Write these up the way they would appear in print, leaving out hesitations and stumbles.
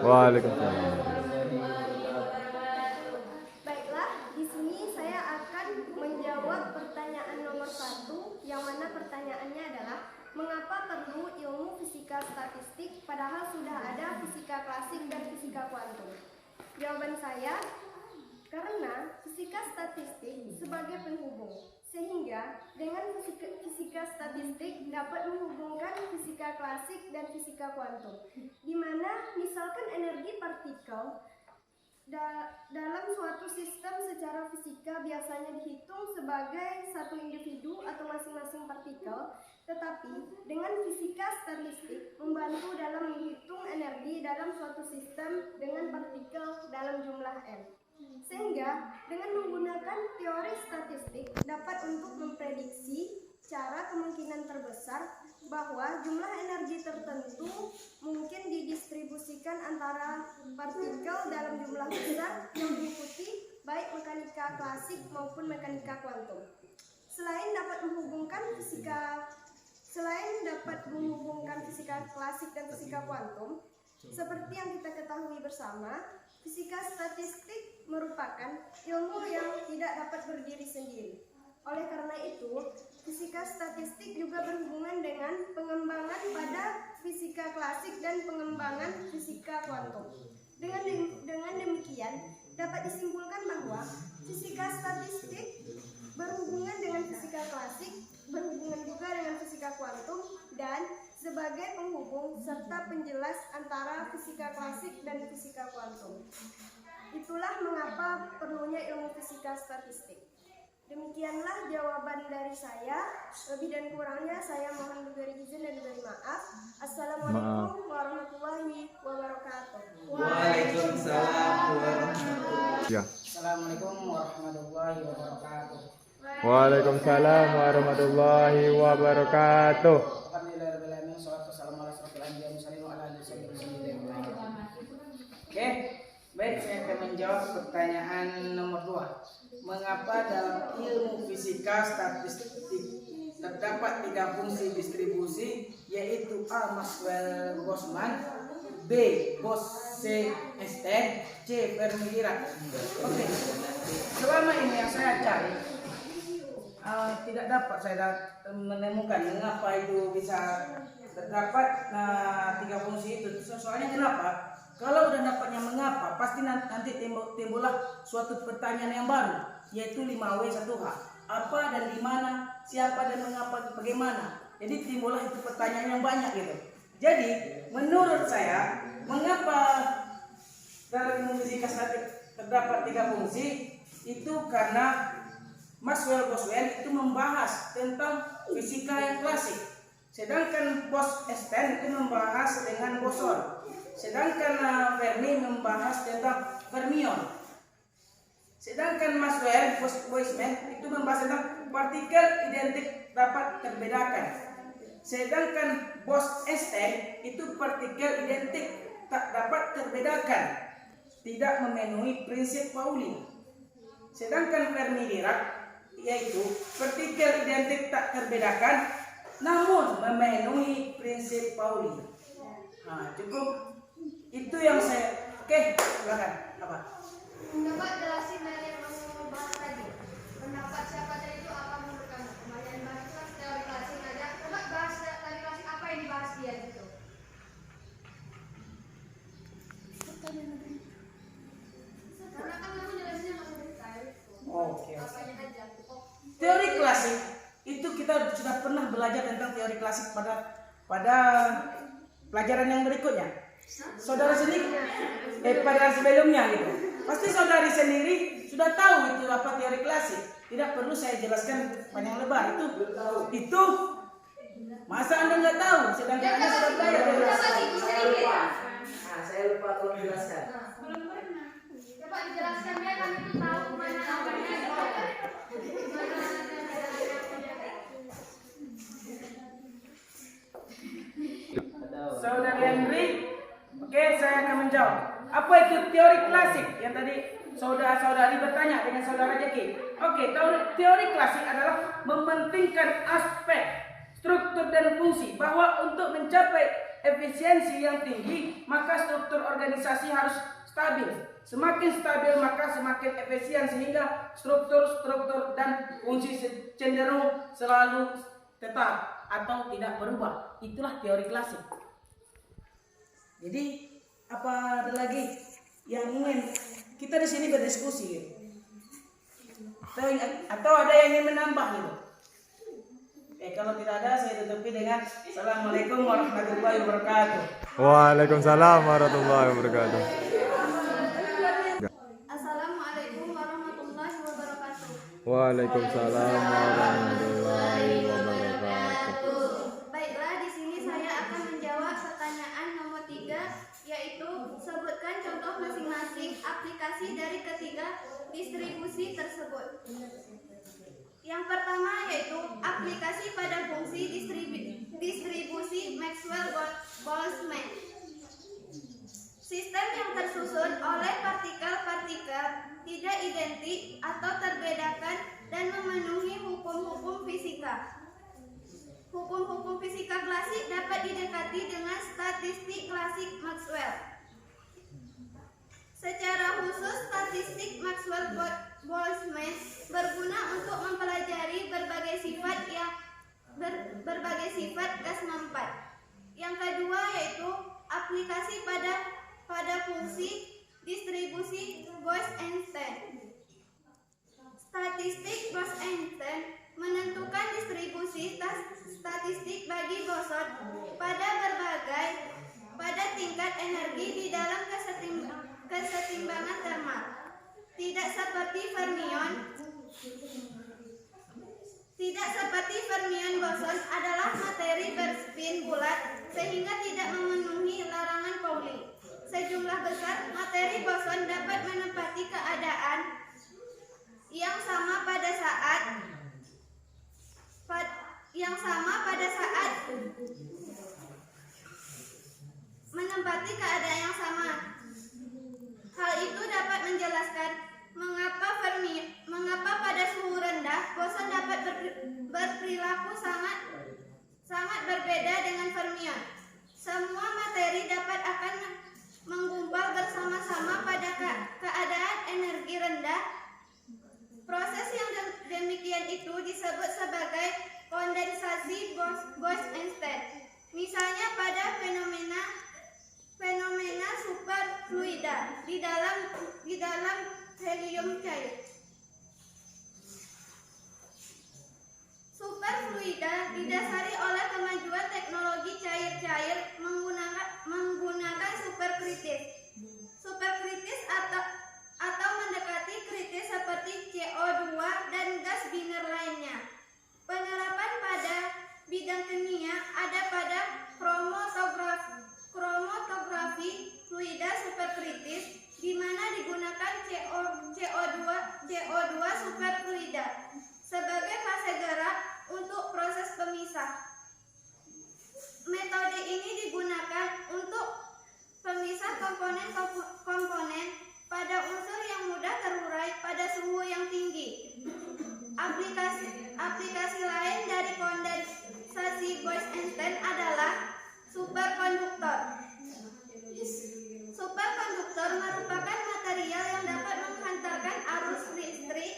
Waalaikumsalam. Baiklah, di sini saya akan menjawab pertanyaan nomor 1, yang mana pertanyaannya adalah mengapa perlu ilmu fisika statistik padahal sudah ada fisika klasik dan fisika kuantum? Jawaban saya, karena fisika statistik sebagai penghubung, sehingga dengan fisika statistik dapat menghubungkan fisika klasik dan fisika kuantum, di mana misalkan energi partikel dalam suatu sistem secara fisika biasanya dihitung sebagai satu individu atau masing-masing partikel, tetapi dengan fisika statistik membantu dalam menghitung energi dalam suatu sistem dengan partikel dalam jumlah n. Sehingga dengan menggunakan teori statistik dapat untuk memprediksi secara kemungkinan terbesar bahwa jumlah energi tertentu mungkin didistribusikan antara partikel dalam jumlah besar yang mengikuti baik mekanika klasik maupun mekanika kuantum. Selain dapat menghubungkan fisika klasik dan fisika kuantum, seperti yang kita ketahui bersama, fisika statistik merupakan ilmu yang tidak dapat berdiri sendiri. Oleh karena itu, fisika statistik juga berhubungan dengan pengembangan pada fisika klasik dan pengembangan fisika kuantum. Dengan demikian, dapat disimpulkan bahwa fisika statistik berhubungan dengan fisika klasik, berhubungan juga dengan fisika kuantum, dan sebagai penghubung serta penjelas antara fisika klasik dan fisika kuantum. Itulah mengapa perlunya ilmu fisika statistik. Demikianlah jawaban dari saya. Lebih dan kurangnya saya mohon diberi izin dan diberi maaf. Assalamualaikum warahmatullahi wabarakatuh. Waalaikumsalam warahmatullahi Ya. Assalamualaikum warahmatullahi wabarakatuh. Waalaikumsalam warahmatullahi wabarakatuh. Alhamdulillahirrahmanirrahim. Wassalamu ala asrofil anbiya'i wa ala alihi wasallam. Oke, baik, saya akan menjawab pertanyaan nomor 2. Mengapa dalam ilmu fisika statistik terdapat 3 fungsi distribusi, yaitu A. Maxwell-Boltzmann, B. Bose-Einstein, C. Fermi-Dirac. Oke, selama ini yang saya cari tidak dapat saya menemukan mengapa itu bisa terdapat 3 fungsi itu. Soalnya kenapa? Kalau udah dapatnya mengapa, pasti nanti timbullah suatu pertanyaan yang baru, yaitu 5W1H. Apa dan di mana, siapa dan mengapa, bagaimana. Jadi timbullah itu pertanyaan yang banyak gitu. Jadi menurut saya, mengapa dalam ilmu fisika statistik terdapat 3 fungsi, itu karena Maxwell-Boltzmann itu membahas tentang fisika yang klasik. Sedangkan Bose-Einstein itu membahas dengan boson. Sedangkan Fermi membahas tentang fermion. Sedangkan Maxwell-Boltzmann itu membahas tentang partikel identik dapat terbedakan. Sedangkan Bose-Einstein itu partikel identik tak dapat terbedakan, tidak memenuhi prinsip Pauli. Sedangkan Fermi-Dirac yaitu partikel identik tak terbedakan namun memenuhi prinsip Pauli. Nah, cukup itu yang saya. Oke, silakan. Apa? Dapat jelasin dari yang kamu bahas tadi. Pendapat siapa tadi itu apa menurut kamu? Kemarin bahas itu teori klasik aja. Coba bahas teori klasik apa yang dibahas dia gitu. Karena kan kamu jelasinnya masih detail. Oke. Apanya aja. Teori klasik itu kita sudah pernah belajar tentang teori klasik pada pelajaran yang berikutnya. Saudara sendiri pada sebelumnya gitu. Pasti saudari sendiri sudah tahu itu apa teori klasik. Tidak perlu saya jelaskan panjang lebar. Itu masa Anda nggak tahu? Sedangkan Anda sudah belajar teori klasik. Saya lupa tolong jelaskan. Belum pernah. Coba dijelaskan ya, kami itu tahu mana apanya. Saudari Henry, oke, saya akan menjawab. Apa itu teori klasik yang tadi saudara-saudari bertanya dengan saudara Jeki? Oke, teori klasik adalah mementingkan aspek struktur dan fungsi, bahwa untuk mencapai efisiensi yang tinggi, maka struktur organisasi harus stabil. Semakin stabil maka semakin efisien, sehingga struktur dan fungsi cenderung selalu tetap atau tidak berubah. Itulah teori klasik. Jadi apa ada lagi yang ingin kita di sini berdiskusi gitu? Atau ada yang ingin menambah gitu? Kalau tidak ada, saya tutupi dengan Assalamualaikum warahmatullahi wabarakatuh. Waalaikumsalam warahmatullahi wabarakatuh. Assalamualaikum warahmatullahi wabarakatuh. Waalaikumsalam warahmatullahi wabarakatuh. Baiklah, di sini saya akan menjawab pertanyaan nomor 3, yaitu sebutkan contoh masing-masing aplikasi dari ketiga distribusi tersebut. Yang pertama yaitu aplikasi pada fungsi distribusi Maxwell-Boltzmann. Sistem yang tersusun oleh partikel-partikel tidak identik atau terbedakan dan memenuhi hukum-hukum fisika. Hukum-hukum fisika klasik dapat didekati dengan statistik klasik Maxwell. Secara khusus, statistik Maxwell-Boltzmann berguna untuk mempelajari berbagai sifat gas mempan. Yang kedua yaitu aplikasi pada fungsi distribusi Bose-Einstein. Statistik Bose-Einstein menentukan distribusi statistik bagi boson pada tingkat energi di dalam kesetimbangan termal. Tidak seperti fermion, boson adalah materi berspin bulat sehingga tidak memenuhi larangan Pauli. Sejumlah besar materi boson dapat menempati keadaan yang sama pada saat menempati keadaan yang sama. Hal itu dapat menjelaskan mengapa pada suhu rendah boson dapat berperilaku sangat berbeda dengan fermion. Semua materi dapat akan menggumpal bersama-sama pada keadaan energi rendah. Proses yang demikian itu disebut sebagai kondensasi Bose-Einstein. Misalnya pada fenomena superfluida di dalam helium cair. Superfluida didasari oleh kemajuan teknologi cair-cair menggunakan superkritis. Superkritis atau mendekati kritis seperti CO2 dan gas biner lainnya. Penerapan pada bidang kimia ada pada kromatografi fluida superkritis, di mana digunakan CO2 superfluida sebagai fase gerak untuk proses pemisah. Metode ini digunakan untuk pemisah komponen-komponen pada unsur yang mudah terurai pada suhu yang tinggi. Aplikasi lain dari kondensasi Bose-Einstein adalah superkonduktor. Superkonduktor merupakan material yang dapat menghantarkan arus listrik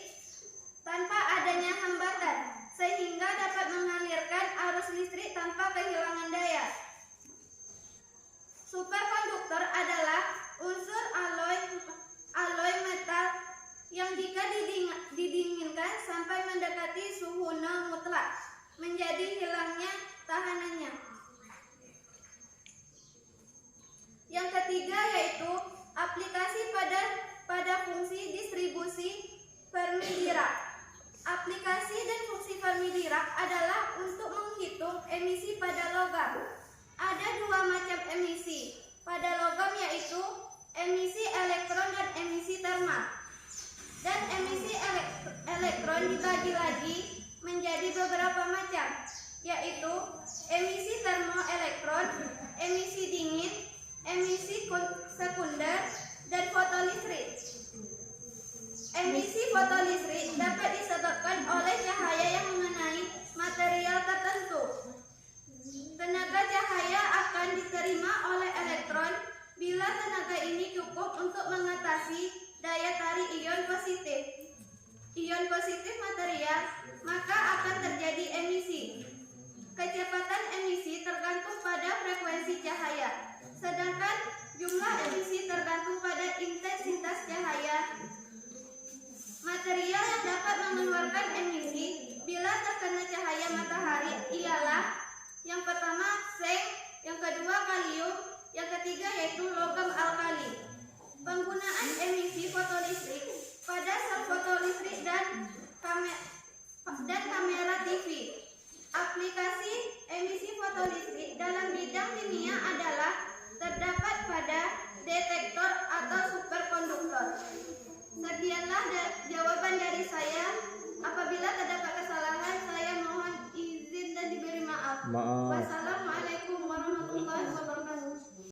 tanpa adanya hambatan, sehingga dapat mengalirkan arus listrik tanpa kehilangan daya. Superkonduktor adalah unsur alloy metal yang jika didinginkan sampai mendekati suhu nol mutlak, menjadi hilangnya tahanannya. Yang ketiga yaitu aplikasi pada fungsi distribusi Fermi-Dirac. Aplikasi dan fungsi Fermi-Dirac adalah untuk menghitung emisi pada logam. Ada dua macam emisi pada logam, yaitu emisi elektron dan emisi termal. Dan emisi elektron dibagi lagi menjadi beberapa macam, yaitu emisi termoelektron, emisi dingin, emisi sekunder, dan fotolistrik. Emisi fotolistrik dapat disebabkan oleh cahaya yang mengenai material tertentu. Tenaga cahaya akan diterima oleh elektron bila tenaga ini cukup untuk mengatasi daya tarik ion positif material, maka akan terjadi emisi. Kecepatan emisi tergantung pada frekuensi cahaya, sedangkan jumlah emisi tergantung pada intensitas cahaya. Material yang dapat mengeluarkan emisi bila terkena cahaya matahari ialah yang pertama seng, yang kedua kalium, yang ketiga yaitu logam alkali. Penggunaan emisi fotolistrik pada sel fotolistrik dan kamera TV. Aplikasi emisi fotolistrik dalam bidang kimia adalah terdapat pada detektor atau superkonduktor. Sekianlah jawaban dari saya. Apabila terdapat kesalahan, saya mohon izin dan diberi maaf. Maaf.